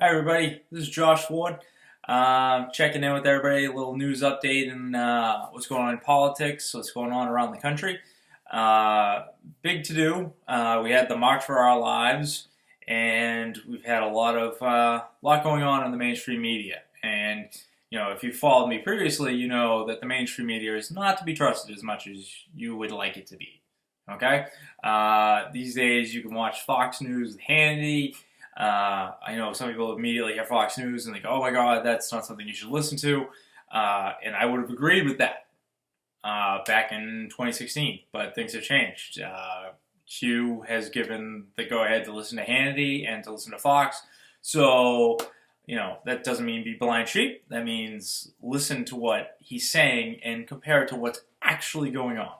Hi everybody, this is Josh Ward. Checking in with everybody, a little news update and what's going on in politics, what's going on around the country. Big to do. We had the March for Our Lives, and we've had a lot going on in the mainstream media. And if you followed me previously, you know that the mainstream media is not to be trusted as much as you would like it to be. Okay, these days you can watch Fox News with Hannity. I know some people immediately hear Fox News and they go, oh my God, that's not something you should listen to. And I would have agreed with that back in 2016, but things have changed. Q has given the go-ahead to listen to Hannity and to listen to Fox. So, that doesn't mean be blind sheep. That means listen to what he's saying and compare it to what's actually going on.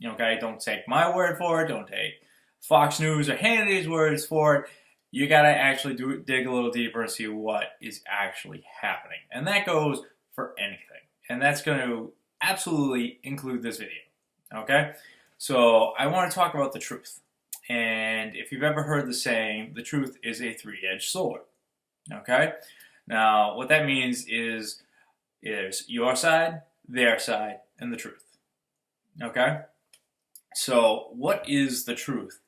Okay, don't take my word for it. Don't take Fox News or Hannity's words for it. You gotta actually dig a little deeper and see what is actually happening. And that goes for anything. And that's going to absolutely include this video. Okay? So I want to talk about the truth. And if you've ever heard the saying, the truth is a three-edged sword. Okay? Now, what that means is your side, their side, and the truth. Okay? So what is the truth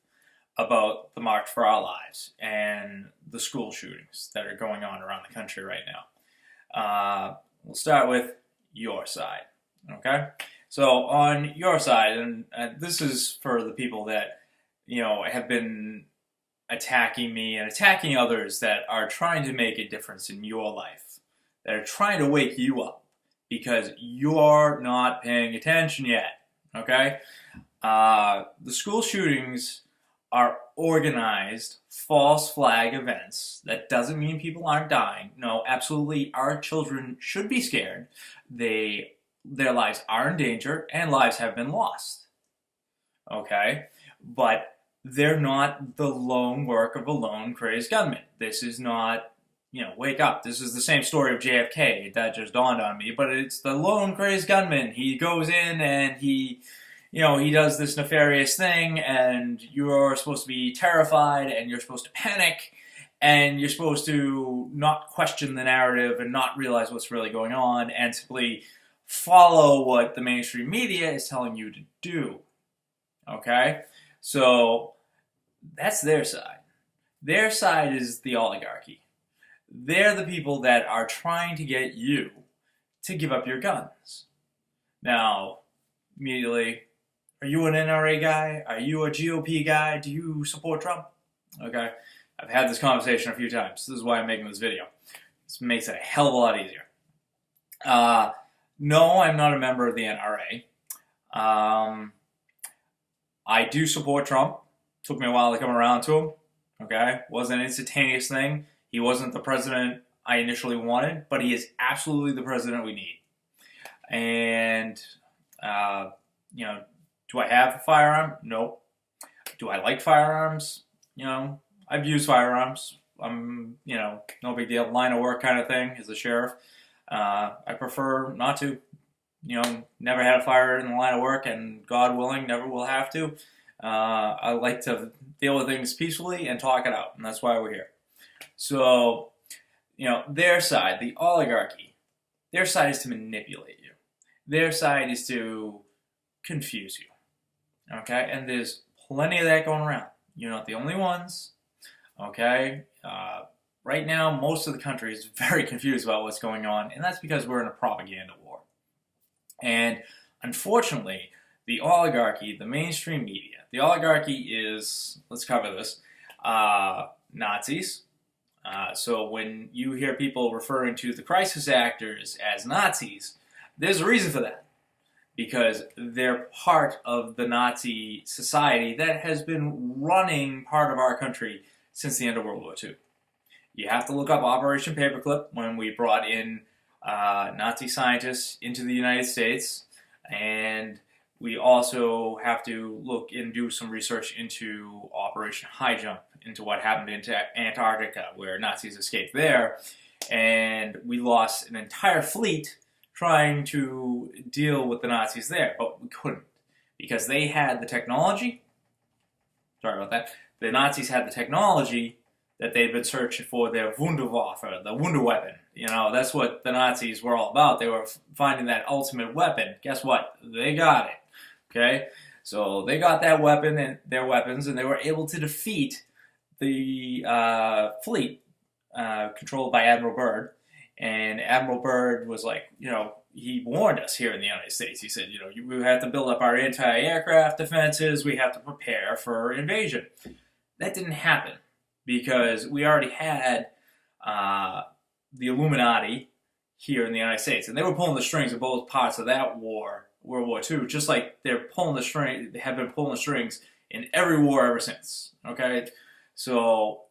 about the March for Our Lives and the school shootings that are going on around the country right now? We'll start with your side, okay? So on your side, and this is for the people that, have been attacking me and attacking others that are trying to make a difference in your life, that are trying to wake you up because you're not paying attention yet, okay? The school shootings are organized false flag events. That doesn't mean people aren't dying. No, absolutely, our children should be scared. Their lives are in danger, and lives have been lost. Okay? But they're not the lone work of a lone crazed gunman. This is not, wake up. This is the same story of JFK. That just dawned on me. But it's the lone crazed gunman. He goes in and he does this nefarious thing, and you're supposed to be terrified, and you're supposed to panic, and you're supposed to not question the narrative and not realize what's really going on, and simply follow what the mainstream media is telling you to do. Okay? So, that's their side. Their side is the oligarchy. They're the people that are trying to get you to give up your guns. Now, immediately, are you an NRA guy? Are you a GOP guy? Do you support Trump? Okay, I've had this conversation a few times. This is why I'm making this video. This makes it a hell of a lot easier. No, I'm not a member of the NRA. I do support Trump. Took me a while to come around to him. Okay, wasn't an instantaneous thing. He wasn't the president I initially wanted, but he is absolutely the president we need. And, do I have a firearm? Nope. Do I like firearms? I've used firearms. I'm, no big deal. Line of work kind of thing as a sheriff. I prefer not to. Never had a fire in the line of work, and God willing, never will have to. I like to deal with things peacefully and talk it out, and that's why we're here. So, their side, the oligarchy, their side is to manipulate you. Their side is to confuse you. Okay, and there's plenty of that going around. You're not the only ones. Okay, right now most of the country is very confused about what's going on, and that's because we're in a propaganda war. And unfortunately, the oligarchy, the mainstream media, the oligarchy is, let's cover this, Nazis. So when you hear people referring to the crisis actors as Nazis, there's a reason for that. Because they're part of the Nazi society that has been running part of our country since the end of World War II. You have to look up Operation Paperclip when we brought in Nazi scientists into the United States, and we also have to look and do some research into Operation High Jump, into what happened into Antarctica, where Nazis escaped there, and we lost an entire fleet trying to deal with the Nazis there, but we couldn't, because they had the technology. Sorry about that. The Nazis had the technology that they'd been searching for their Wunderwaffe, the Wonder Weapon. You know, that's what the Nazis were all about. They were finding that ultimate weapon. Guess what? They got it. Okay? So they got that weapon and their weapons, and they were able to defeat the fleet controlled by Admiral Byrd. And Admiral Byrd was like, you know, he warned us here in the United States. He said, you know, we have to build up our anti-aircraft defenses. We have to prepare for invasion. That didn't happen because we already had the Illuminati here in the United States. And they were pulling the strings of both parts of that war, World War II, just like they have been pulling the strings in every war ever since. Okay? So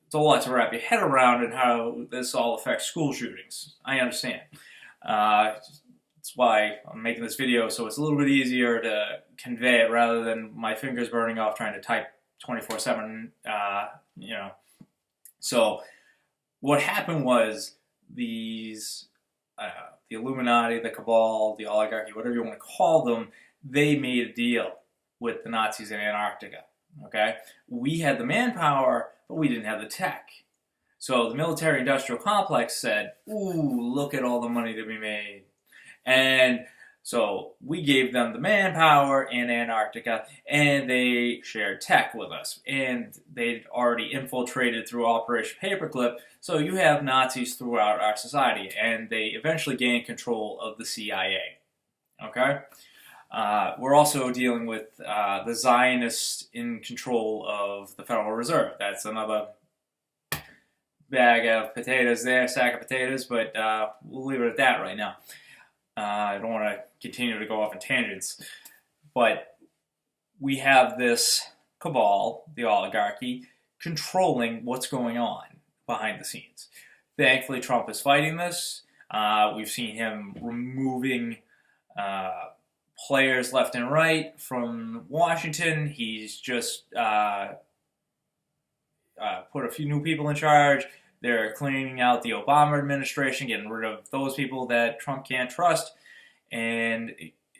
it's a lot to wrap your head around and how this all affects school shootings. I understand. That's why I'm making this video, so it's a little bit easier to convey it rather than my fingers burning off trying to type 24/7, you know. So what happened was these, the Illuminati, the Cabal, the oligarchy, whatever you want to call them, they made a deal with the Nazis in Antarctica. Okay? We had the manpower, but we didn't have the tech. So the military-industrial complex said, ooh, look at all the money to be made. And so we gave them the manpower in Antarctica, and they shared tech with us. And they'd already infiltrated through Operation Paperclip, so you have Nazis throughout our society. And they eventually gained control of the CIA. Okay? We're also dealing with the Zionists in control of the Federal Reserve. That's another bag of potatoes there, sack of potatoes, but we'll leave it at that right now. I don't want to continue to go off on tangents. But we have this cabal, the oligarchy, controlling what's going on behind the scenes. Thankfully, Trump is fighting this. We've seen him removing players left and right from Washington. He's just put a few new people in charge. They're cleaning out the Obama administration, getting rid of those people that Trump can't trust. And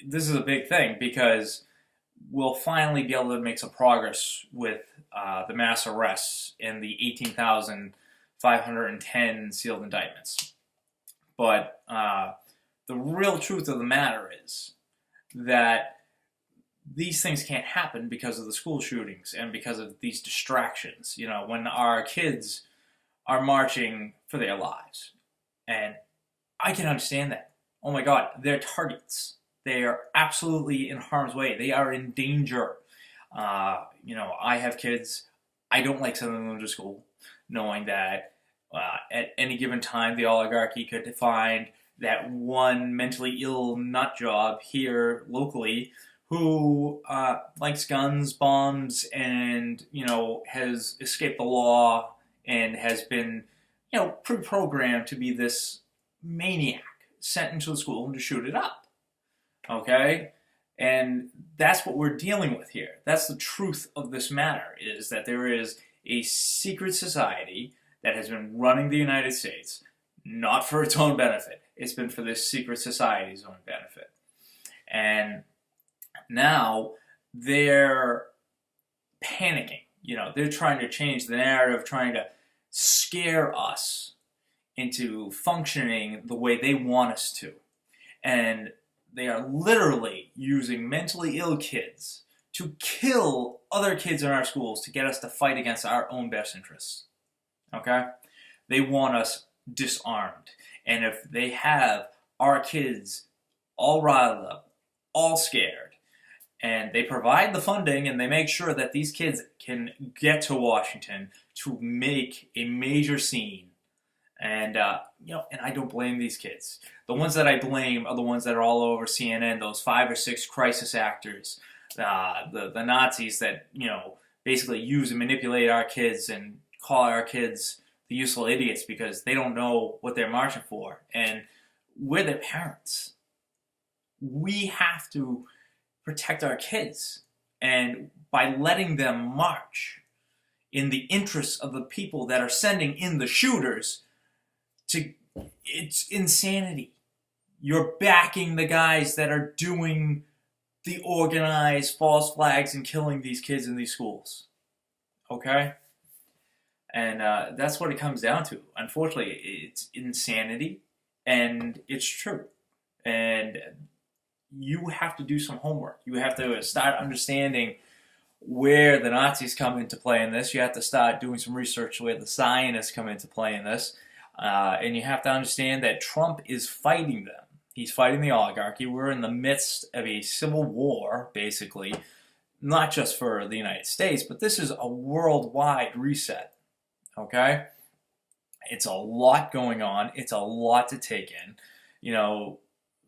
this is a big thing because we'll finally be able to make some progress with the mass arrests and the 18,510 sealed indictments. But the real truth of the matter is that these things can't happen because of the school shootings and because of these distractions. You know, when our kids are marching for their lives. And I can understand that. Oh my God, they're targets. They are absolutely in harm's way. They are in danger. You know, I have kids. I don't like sending them to school, knowing that at any given time the oligarchy could find that one mentally ill nut job here locally who likes guns, bombs, and, you know, has escaped the law and has been, you know, pre-programmed to be this maniac sent into the school to shoot it up. Okay? And that's what we're dealing with here. That's the truth of this matter, is that there is a secret society that has been running the United States, not for its own benefit. It's been for this secret society's own benefit. And now they're panicking. You know, they're trying to change the narrative, trying to scare us into functioning the way they want us to. And they are literally using mentally ill kids to kill other kids in our schools to get us to fight against our own best interests. Okay? They want us disarmed. And if they have our kids all riled up, all scared, and they provide the funding and they make sure that these kids can get to Washington to make a major scene. And, you know, and I don't blame these kids. The ones that I blame are the ones that are all over CNN, those 5 or 6 crisis actors, the Nazis that, you know, basically use and manipulate our kids and call our kids the useful idiots because they don't know what they're marching for. And we're their parents. We have to protect our kids. And by letting them march in the interests of the people that are sending in the shooters, it's insanity. You're backing the guys that are doing the organized false flags and killing these kids in these schools. Okay? And that's what it comes down to. Unfortunately, it's insanity, and it's true. And you have to do some homework. You have to start understanding where the Nazis come into play in this. You have to start doing some research where the Zionists come into play in this. And you have to understand that Trump is fighting them. He's fighting the oligarchy. We're in the midst of a civil war, basically, not just for the United States, but this is a worldwide reset, okay? It's a lot going on. It's a lot to take in. You know,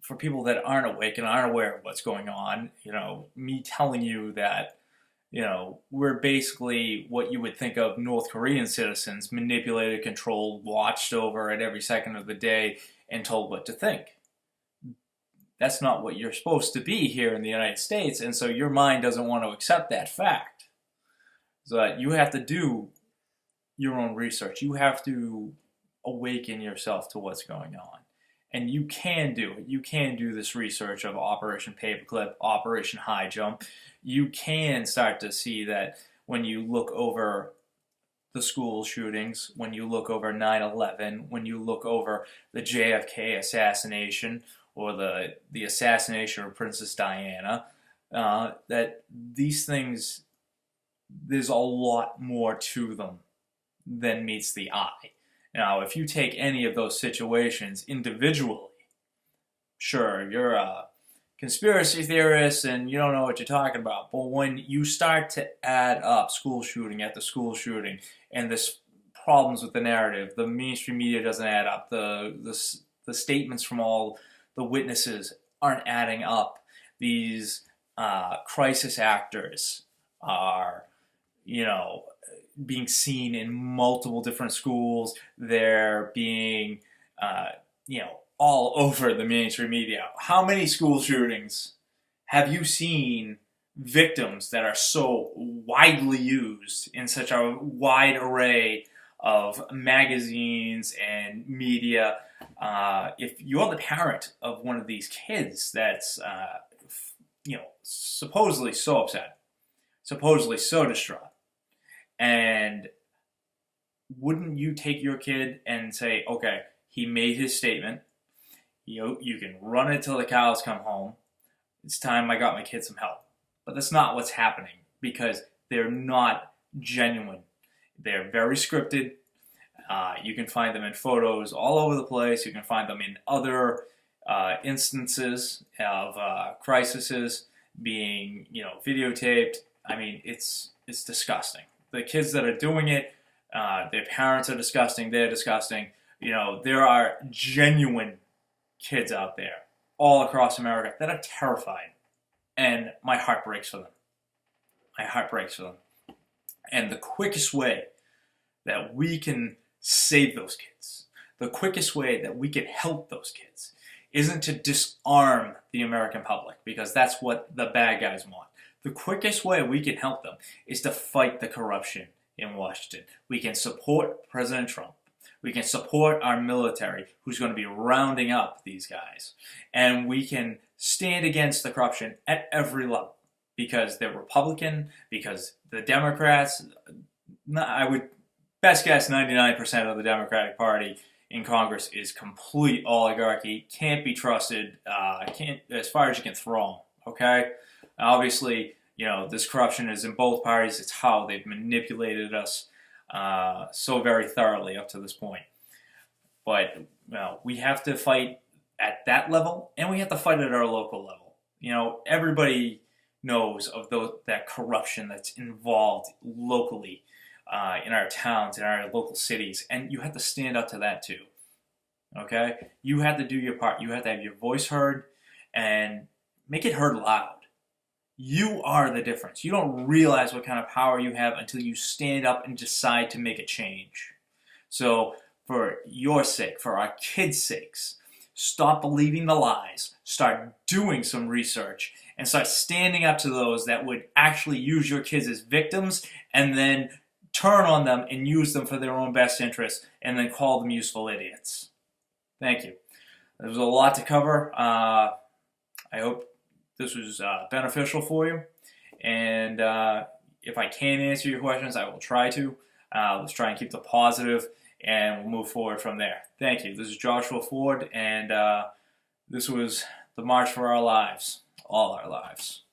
for people that aren't awake and aren't aware of what's going on, you know, me telling you that, you know, we're basically what you would think of North Korean citizens, manipulated, controlled, watched over at every second of the day, and told what to think. That's not what you're supposed to be here in the United States, and so your mind doesn't want to accept that fact. So you have to do your own research. You have to awaken yourself to what's going on. And you can do it. You can do this research of Operation Paperclip, Operation High Jump. You can start to see that when you look over the school shootings, when you look over 9/11, when you look over the JFK assassination or the assassination of Princess Diana, that these things, there's a lot more to them than meets the eye. Now, if you take any of those situations individually, sure, you're a conspiracy theorist and you don't know what you're talking about. But when you start to add up school shooting after school shooting, and this problems with the narrative, the mainstream media doesn't add up, the statements from all the witnesses aren't adding up. These crisis actors are, you know, being seen in multiple different schools. They're being, you know, all over the mainstream media. How many school shootings have you seen victims that are so widely used in such a wide array of magazines and media? If you're the parent of one of these kids that's, you know, supposedly so upset, supposedly so distraught, and wouldn't you take your kid and say, okay, he made his statement, you can run it till the cows come home, it's time I got my kid some help. But that's not what's happening, because they're not genuine. They're very scripted. You can find them in photos all over the place. You can find them in other instances of crises being, you know, videotaped. I mean, it's disgusting. The kids that are doing it, their parents are disgusting. They're disgusting. You know, there are genuine kids out there all across America that are terrified, and my heart breaks for them. My heart breaks for them. And the quickest way that we can save those kids, the quickest way that we can help those kids, isn't to disarm the American public, because that's what the bad guys want. The quickest way we can help them is to fight the corruption in Washington. We can support President Trump. We can support our military, who's going to be rounding up these guys. And we can stand against the corruption at every level, because they're Republican, because the Democrats, I would best guess 99% of the Democratic Party in Congress is complete oligarchy, can't be trusted, can't, as far as you can throw them, okay? Obviously, you know, this corruption is in both parties. It's how they've manipulated us so very thoroughly up to this point. But, you know, we have to fight at that level, and we have to fight at our local level. You know, everybody knows of that corruption that's involved locally in our towns, in our local cities, and you have to stand up to that too. Okay? You have to do your part. You have to have your voice heard and make it heard loud. You are the difference. You don't realize what kind of power you have until you stand up and decide to make a change. So, for your sake, for our kids' sakes, stop believing the lies, start doing some research, and start standing up to those that would actually use your kids as victims and then turn on them and use them for their own best interests and then call them useful idiots. Thank you. There was a lot to cover. I hope this was beneficial for you. And if I can answer your questions, I will try to. Let's try and keep the positive, and we'll move forward from there. Thank you. This is Joshua Ford, and this was the March for Our Lives, all our lives.